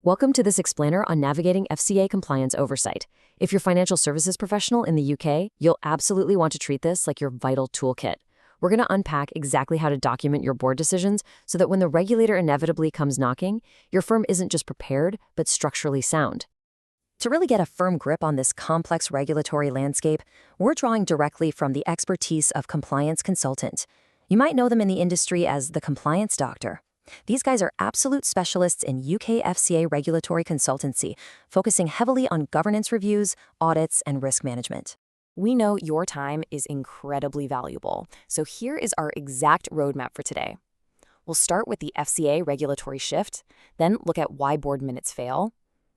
Welcome to this explainer on navigating FCA compliance oversight. If you're a financial services professional in the UK, you'll absolutely want to treat this like your vital toolkit. We're going to unpack exactly how to document your board decisions so that when the regulator inevitably comes knocking, your firm isn't just prepared, but structurally sound. To really get a firm grip on this complex regulatory landscape, we're drawing directly from the expertise of compliance consultant. You might know them in the industry as the compliance doctor. These guys are absolute specialists in UK FCA regulatory consultancy, focusing heavily on governance reviews, audits, and risk management. We know your time is incredibly valuable, so here is our exact roadmap for today. We'll start with the FCA regulatory shift, then look at why board minutes fail,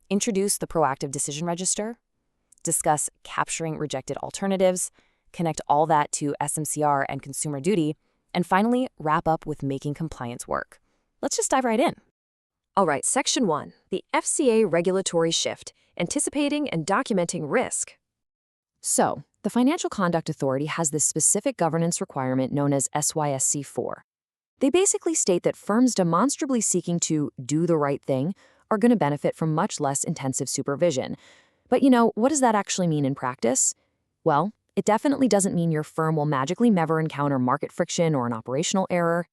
introduce the proactive decision register, discuss capturing rejected alternatives, connect all that to SMCR and consumer duty, and finally wrap up with making compliance work. Let's just dive right in. All right, Section 1, the FCA regulatory shift, anticipating and documenting risk. So, the Financial Conduct Authority has this specific governance requirement known as SYSC 4. They basically state that firms demonstrably seeking to do the right thing are going to benefit from much less intensive supervision. But what does that actually mean in practice? Well, it definitely doesn't mean your firm will magically never encounter market friction or an operational error.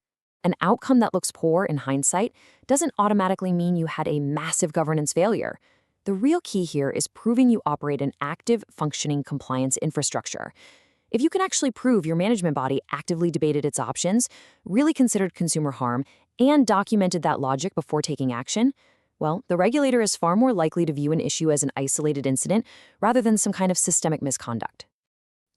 An outcome that looks poor in hindsight doesn't automatically mean you had a massive governance failure. The real key here is proving you operate an active, functioning compliance infrastructure. If you can actually prove your management body actively debated its options, really considered consumer harm, and documented that logic before taking action, well, the regulator is far more likely to view an issue as an isolated incident rather than some kind of systemic misconduct.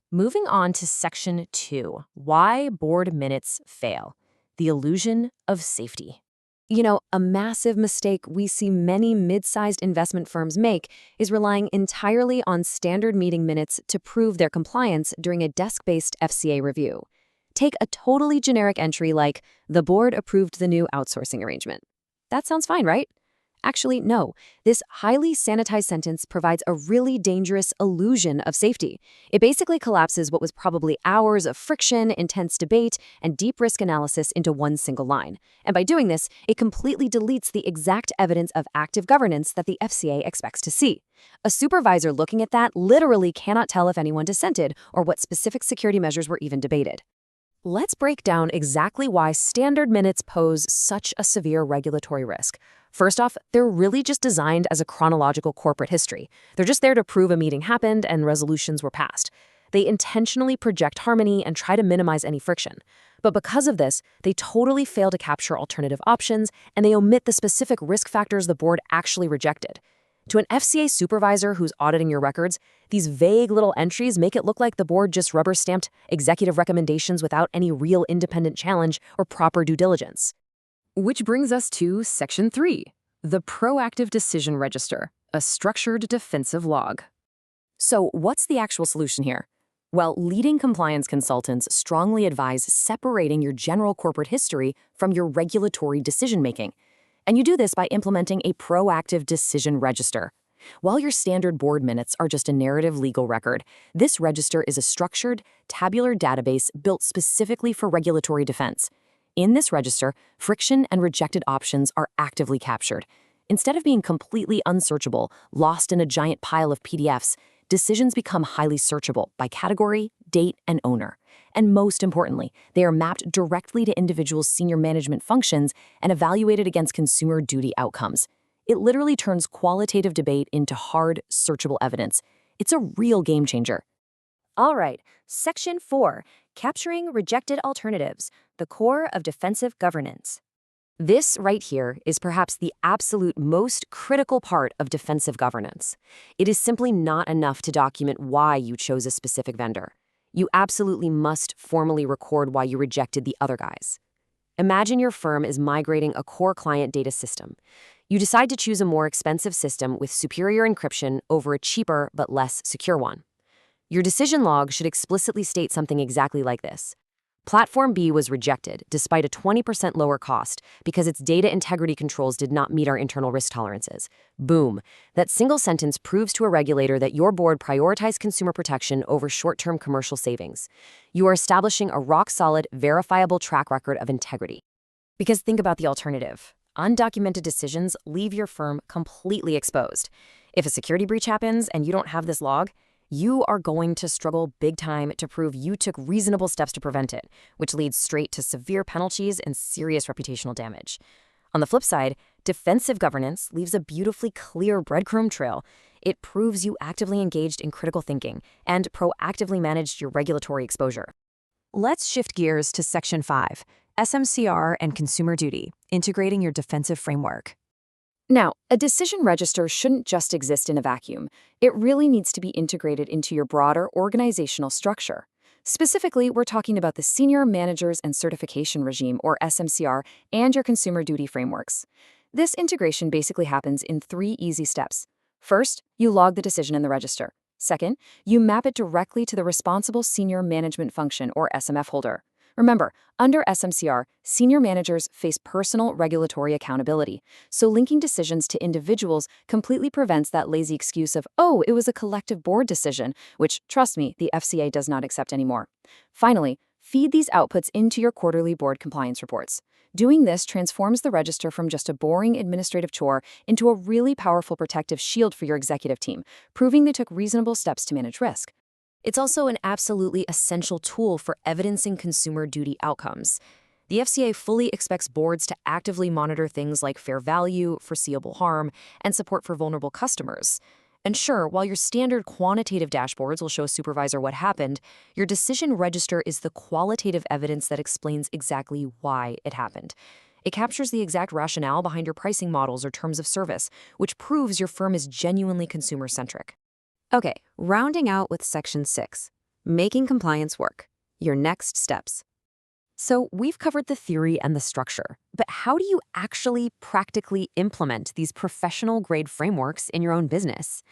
Moving on to Section 2, why board minutes fail. The illusion of safety. A massive mistake we see many mid-sized investment firms make is relying entirely on standard meeting minutes to prove their compliance during a desk-based FCA review. Take a totally generic entry like, "The board approved the new outsourcing arrangement." That sounds fine, right? Actually, no. This highly sanitized sentence provides a really dangerous illusion of safety. It basically collapses what was probably hours of friction, intense debate, and deep risk analysis into one single line. And by doing this, it completely deletes the exact evidence of active governance that the FCA expects to see. A supervisor looking at that literally cannot tell if anyone dissented or what specific security measures were even debated. Let's break down exactly why standard minutes pose such a severe regulatory risk. First off, they're really just designed as a chronological corporate history. They're just there to prove a meeting happened and resolutions were passed. They intentionally project harmony and try to minimize any friction. But because of this, they totally fail to capture alternative options, and they omit the specific risk factors the board actually rejected. To an FCA supervisor who's auditing your records, these vague little entries make it look like the board just rubber-stamped executive recommendations without any real independent challenge or proper due diligence. Which brings us to Section 3, the proactive decision register, a structured defensive log. So what's the actual solution here? Well, leading compliance consultants strongly advise separating your general corporate history from your regulatory decision-making. And you do this by implementing a proactive decision register. While your standard board minutes are just a narrative legal record, this register is a structured, tabular database built specifically for regulatory defense. In this register, friction and rejected options are actively captured. Instead of being completely unsearchable, lost in a giant pile of PDFs, decisions become highly searchable by category, date, and owner. And most importantly, they are mapped directly to individuals' senior management functions and evaluated against consumer duty outcomes. It literally turns qualitative debate into hard, searchable evidence. It's a real game changer. All right, Section 4, capturing rejected alternatives, the core of defensive governance. This right here is perhaps the absolute most critical part of defensive governance. It is simply not enough to document why you chose a specific vendor. You absolutely must formally record why you rejected the other guys. Imagine your firm is migrating a core client data system. You decide to choose a more expensive system with superior encryption over a cheaper but less secure one. Your decision log should explicitly state something exactly like this. Platform B was rejected despite a 20% lower cost because its data integrity controls did not meet our internal risk tolerances. Boom. That single sentence proves to a regulator that your board prioritized consumer protection over short-term commercial savings. You are establishing a rock-solid, verifiable track record of integrity. Because think about the alternative. Undocumented decisions leave your firm completely exposed. If a security breach happens and you don't have this log, you are going to struggle big time to prove you took reasonable steps to prevent it, which leads straight to severe penalties and serious reputational damage. On the flip side, defensive governance leaves a beautifully clear breadcrumb trail. It proves you actively engaged in critical thinking and proactively managed your regulatory exposure. Let's shift gears to Section 5, SMCR and Consumer Duty, integrating your defensive framework. Now, a decision register shouldn't just exist in a vacuum. It really needs to be integrated into your broader organizational structure. Specifically, we're talking about the Senior Managers and Certification Regime, or SMCR, and your Consumer Duty frameworks. This integration basically happens in 3 easy steps. First, you log the decision in the register. Second, you map it directly to the responsible senior management function, or SMF holder. Remember, under SMCR, senior managers face personal regulatory accountability, so linking decisions to individuals completely prevents that lazy excuse of, oh, it was a collective board decision, which, trust me, the FCA does not accept anymore. Finally, feed these outputs into your quarterly board compliance reports. Doing this transforms the register from just a boring administrative chore into a really powerful protective shield for your executive team, proving they took reasonable steps to manage risk. It's also an absolutely essential tool for evidencing consumer duty outcomes. The FCA fully expects boards to actively monitor things like fair value, foreseeable harm, and support for vulnerable customers. And sure, while your standard quantitative dashboards will show a supervisor what happened, your decision register is the qualitative evidence that explains exactly why it happened. It captures the exact rationale behind your pricing models or terms of service, which proves your firm is genuinely consumer-centric. Okay, rounding out with Section 6, making compliance work, your next steps. So we've covered the theory and the structure, but how do you actually practically implement these professional-grade frameworks in your own business?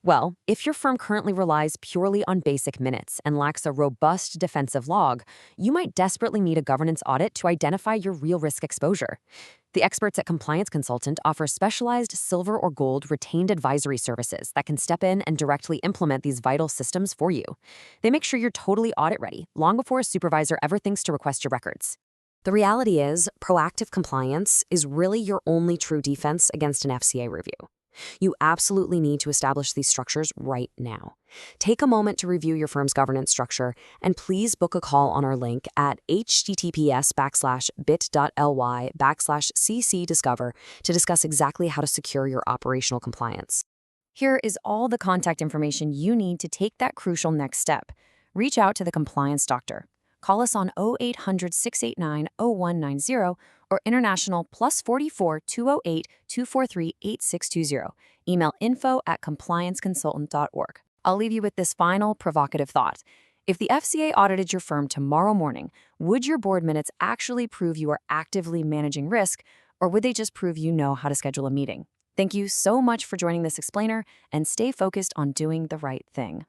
Well, if your firm currently relies purely on basic minutes and lacks a robust defensive log, you might desperately need a governance audit to identify your real risk exposure. The experts at Compliance Consultant offer specialized silver or gold retained advisory services that can step in and directly implement these vital systems for you. They make sure you're totally audit ready, long before a supervisor ever thinks to request your records. The reality is, proactive compliance is really your only true defense against an FCA review. You absolutely need to establish these structures right now. Take a moment to review your firm's governance structure, and please book a call on our link at https:/bit.ly/ccdiscover to discuss exactly how to secure your operational compliance. Here is all the contact information you need to take that crucial next step. Reach out to the compliance doctor. Call us on 0800-689-0190 or international +44 208 243 8620. Email info@complianceconsultant.org. I'll leave you with this final provocative thought. If the FCA audited your firm tomorrow morning, would your board minutes actually prove you are actively managing risk, or would they just prove you know how to schedule a meeting? Thank you so much for joining this explainer, and stay focused on doing the right thing.